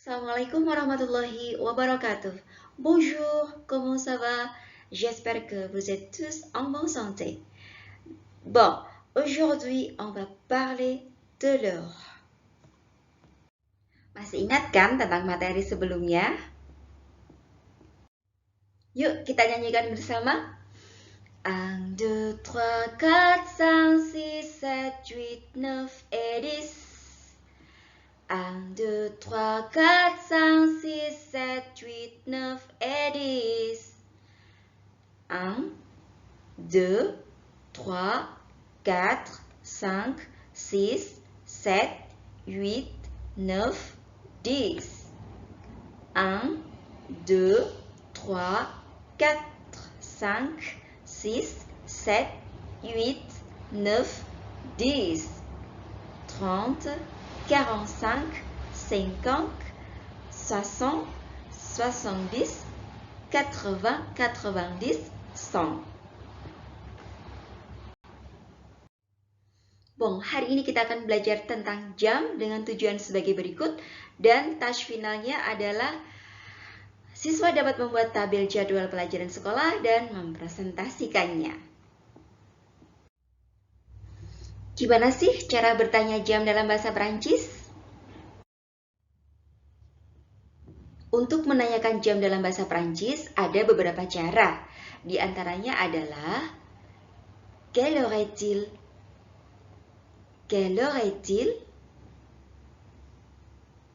Assalamualaikum warahmatullahi wabarakatuh. Bonjour, comment ça va? J'espère que vous êtes tous en bonne santé. Bon, aujourd'hui on va parler de l'heure. Masih ingat kan tentang materi sebelumnya? Yuk kita nyanyikan bersama. 1, 2, 3, 4, 5, 6, 7, 8, 9 et 10. 1, 2, 3, 4, 5, 6, 7, 8, 9 et 10. 1, 2, 3, 4, 5, 6, 7, 8, 9, 10. 1, 2, 3, 4, 5, 6, 7, 8, 9, 10. 30, 45, 50, 60, 70, 80, 90, 100. Bon, hari ini kita akan belajar tentang jam dengan tujuan sebagai berikut, dan task finalnya adalah siswa dapat membuat tabel jadwal pelajaran sekolah dan mempresentasikannya. Gimana sih cara bertanya jam dalam bahasa Perancis? Untuk menanyakan jam dalam bahasa Perancis ada beberapa cara. Di antaranya adalah quelle heure est-il? Quelle heure est-il?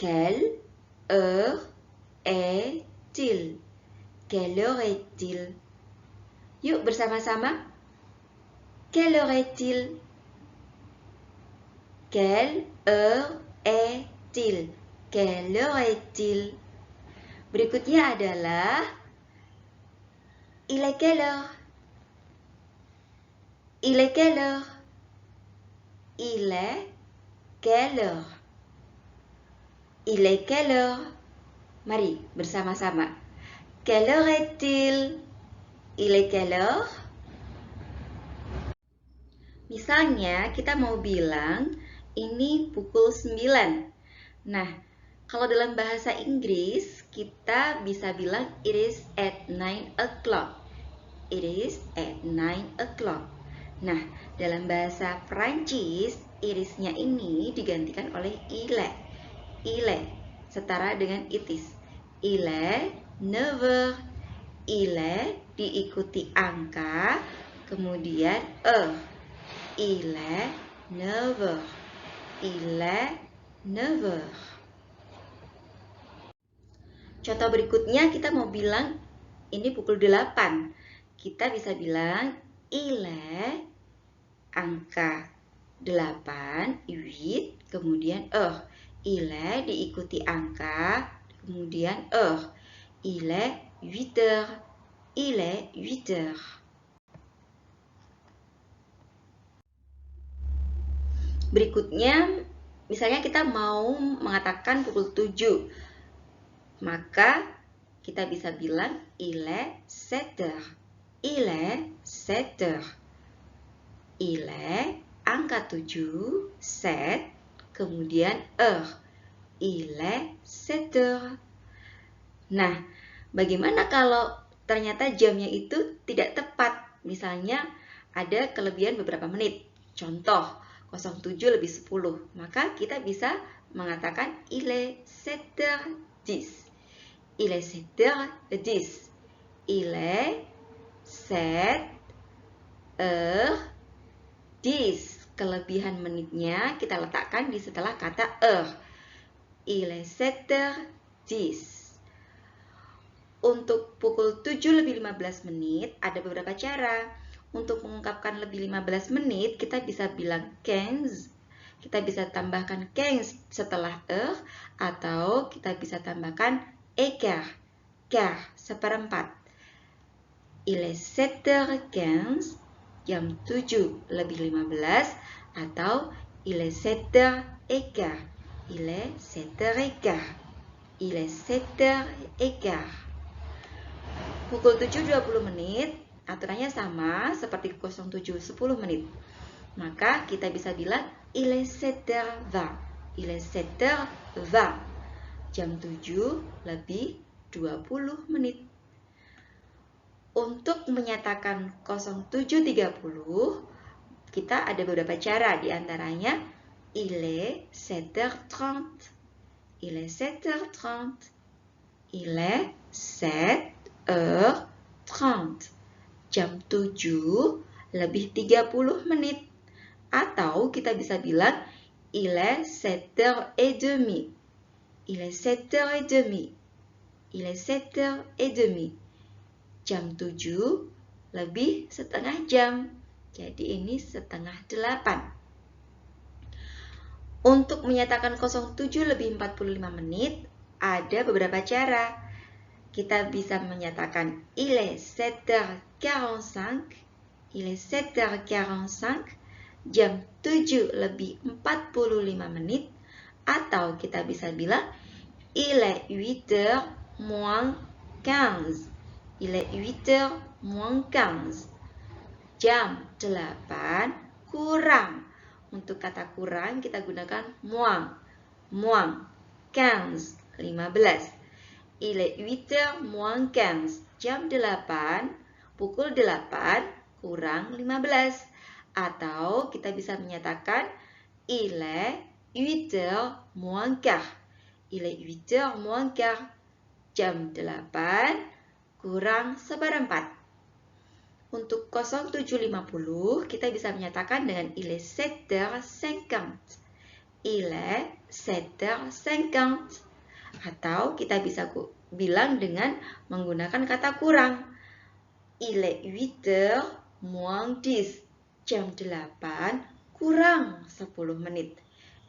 Quelle heure est-il? Quelle heure est-il? Yuk bersama-sama. Quelle heure est-il? Quelle heure est-il? Quelle heure est-il? Berikutnya adalah il est quelle heure? Il est quelle heure? Il est quelle heure? Il est quelle heure? Mari bersama-sama. Quelle heure est-il? Il est quelle heure? Misalnya kita mau bilang ini pukul 9. Nah, kalau dalam bahasa Inggris kita bisa bilang it is at 9 o'clock. It is at 9 o'clock. Nah, dalam bahasa Perancis it is-nya ini digantikan oleh il est. Il est setara dengan it is. Il est 9 heures. Il est diikuti angka, kemudian heure. Il est 9 heures. Il est 9 heures. Contoh berikutnya kita mau bilang ini pukul 8. Kita bisa bilang il est angka 8, 8, kemudian heure. Il est diikuti angka, kemudian heure. Il est 8 heures. Il est 8 heures. Berikutnya, misalnya kita mau mengatakan pukul 7. Maka kita bisa bilang il est 7 heures. Il est 7 heures. Il est angka 7, 7, kemudian heure. Il est 7 heures. Nah, bagaimana kalau ternyata jamnya itu tidak tepat? Misalnya ada kelebihan beberapa menit. Contoh, 07 lebih 10. Maka kita bisa mengatakan il est 7h10. Il est 7h10. Il est 7h10. Kelebihan menitnya kita letakkan di setelah kata heure. Il est 7h10. Untuk pukul 7 lebih 15 menit ada beberapa cara. Untuk mengungkapkan lebih 15 menit, kita bisa bilang 15. Kita bisa tambahkan 15 setelah heure, atau kita bisa tambahkan écart, quart, seperempat. Il est 7h15, jam 7 lebih 15, atau il est 7h15. Il est 7h15. Il est 7h15. Pukul 7.20 menit, aturannya sama seperti 07.10 menit. Maka kita bisa bilang il est 7h20. Il est 7h20. jam 7 lebih 20 menit. Untuk menyatakan 07.30, kita ada beberapa cara, diantaranya il est 7h30, il est 7h30, il est 7h30, jam 7 lebih 30 menit. Atau kita bisa bilang il est 7h30, il est 7h30, il est 7h30, jam 7 lebih setengah jam. Jadi ini setengah 8. Untuk menyatakan 07 lebih 45 menit, ada beberapa cara. Kita bisa menyatakan il est 7h45, il est 7h45, jam 7 lebih 45 menit. Atau kita bisa bilang il est 8h moins 15, il est 8h moins 15, jam 8 kurang. Untuk kata kurang kita gunakan moins, moins 15, 15. Il est 8h moins 15, jam 8, pukul 8 kurang 15. Atau kita bisa menyatakan il est 8h moins quart, il est 8h moins quart, jam 8 kurang seperempat. Untuk 07.50 kita bisa menyatakan dengan il est 7h50, il est 7h50. Atau kita bisa bilang dengan menggunakan kata kurang, il est 8h moins 10, jam 8 kurang 10 menit.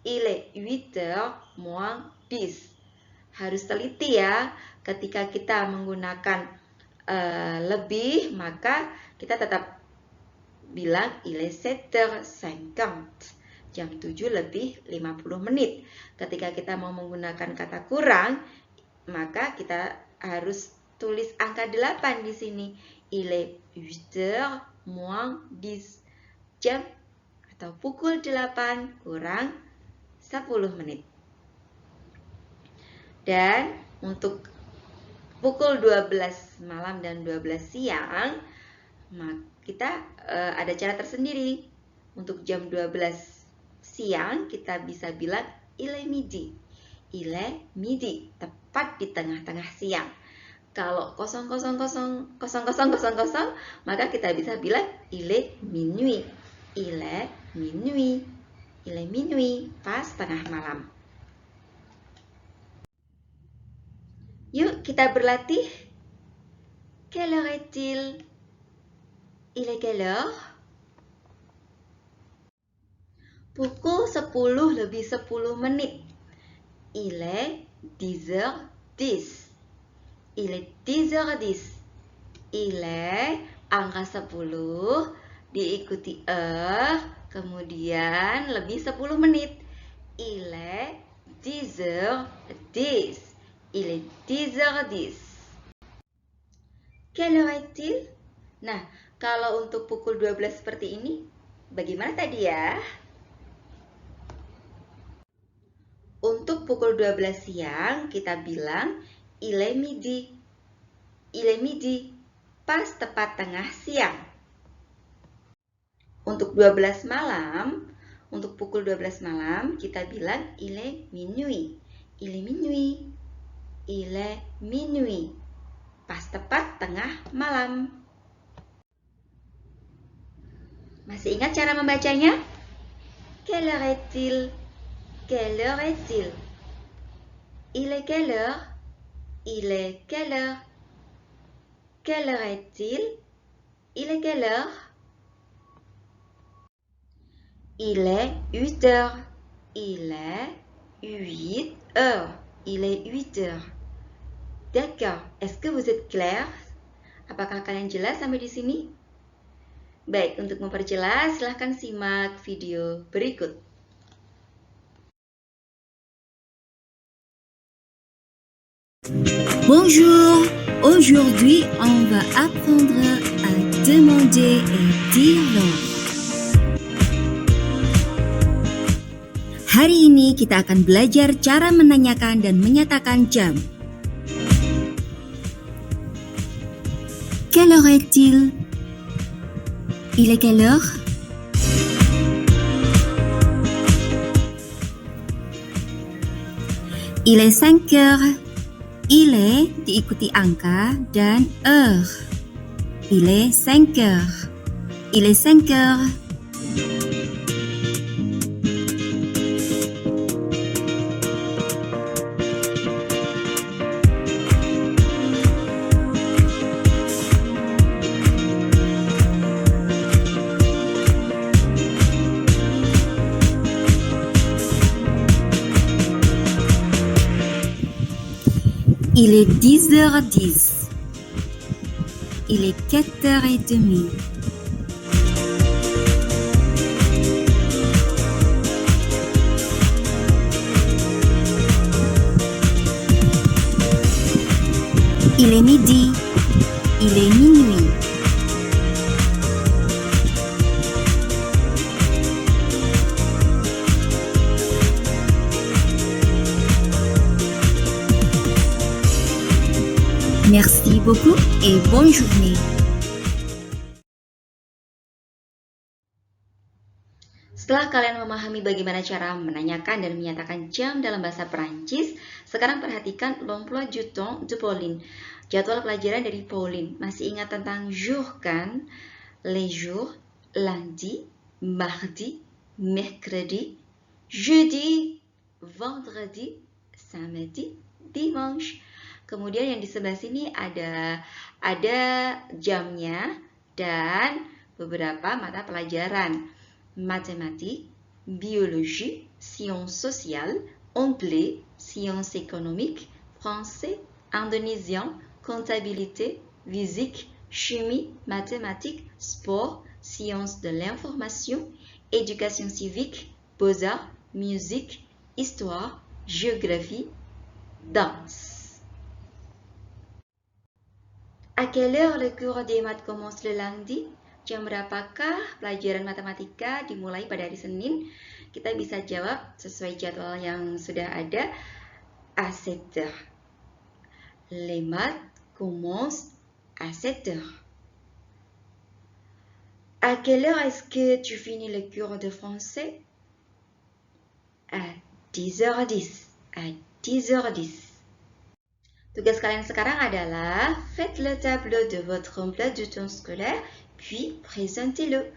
Il est 8h moins 10. Harus teliti ya, ketika kita menggunakan lebih, maka kita tetap bilang il est 7h50, jam 7 lebih 50 menit. Ketika kita mau menggunakan kata kurang, maka kita harus tulis angka 8 di sini. Il est 8h moins 10, jam atau pukul 8 kurang 10 menit. Dan untuk pukul 12 malam dan 12 siang, kita ada cara tersendiri. Untuk jam 12 siang kita bisa bilang il est midi, il est midi, tepat di tengah-tengah siang. Kalau 000000, maka kita bisa bilang il est minuit, il est minuit, il est minuit, pas tengah malam. Yuk kita berlatih. Quelle heure est-il? Il est quelle heure? Pukul 10 lebih 10 menit. Il est 10h10. Il est 10h10. Il est angka 10 diikuti kemudian lebih 10 menit. Il est 10h10. Il est 10h10. Quelle heure est-il? Nah, kalau untuk pukul 12 seperti ini, bagaimana tadi ya? Untuk pukul 12 siang, kita bilang il est midi. Il est midi, pas tepat tengah siang. Untuk 12 malam, untuk pukul 12 malam, kita bilang il est minuit. Il est minuit. Il est minuit, pas tepat tengah malam. Masih ingat cara membacanya? Quelle heure est-il? Quelle heure est-il? Il est quelle heure? Il est quelle heure? Quelle heure est-il? Il est quelle heure? Il est 8 heures. Il est 8 heures. Il est 8 heures. D'accord. Est-ce que vous êtes clair? Apakah kalian jelas sampai di sini? Baik, untuk memperjelas, silahkan simak video berikut. Bonjour. Aujourd'hui, on va apprendre à demander et dire l'heure. Hari ini kita akan belajar cara menanyakan dan menyatakan jam. Quelle heure est-il? Il est quelle heure? Il est 5 heures. Il est diikuti angka dan heure. Il est 5 heures. Il est 5 heures. Il est 10h10. Il est 4h30. Il est midi. Il est minuit. Merci beaucoup et bonne journée. Setelah kalian memahami bagaimana cara menanyakan dan menyatakan jam dalam bahasa Perancis, sekarang perhatikan l'emploi du temps de Pauline. Jadwal pelajaran dari Pauline. Masih ingat tentang jour kan? Les jours, lundi, mardi, mercredi, jeudi, vendredi, samedi, dimanche. Kemudian yang di sebelah sini ada jamnya dan beberapa mata pelajaran. Mathématiques, biologie, sciences sociales, anglais, sciences économiques, français, indonésien, comptabilité, physique, chimie, mathématiques, sport, sciences de l'information, éducation civique, beaux-arts, musique, histoire, géographie, danse. À quelle heure le cours des maths commence le lundi? Jam berapakah pelajaran matematika dimulai pada hari Senin? Kita bisa jawab sesuai jadwal yang sudah ada. À 7 heures. Les maths commencent à 7 heures. À quelle heure est-ce que tu finis le cours de français? À 10h10. À 10h10. Tugas kalian sekarang adalah faites le tableau de votre emploi du temps scolaire, puis présentez-le.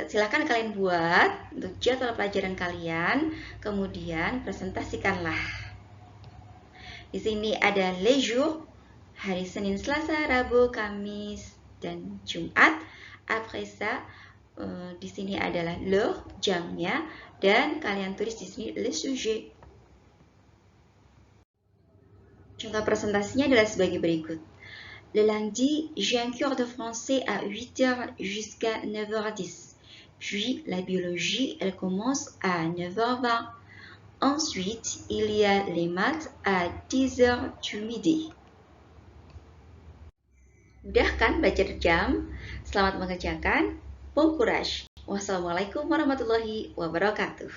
Silakan kalian buat untuk jadwal pelajaran kalian, kemudian presentasikanlah. Di sini ada les jours, hari Senin, Selasa, Rabu, Kamis, dan Jumat. Après ça, di sini adalah l'heure, jamnya, dan kalian tulis di sini le sujet. Contoh presentasinya adalah sebagai berikut. Le lundi, j'ai un cours de français à 8h jusqu'à 9h10. Puis, la biologie, elle commence à 9h20. Ensuite, il y a les maths à 10h du midi. Mudah kan baca jam? Selamat mengerjakan. Bon courage. Wassalamualaikum warahmatullahi wabarakatuh.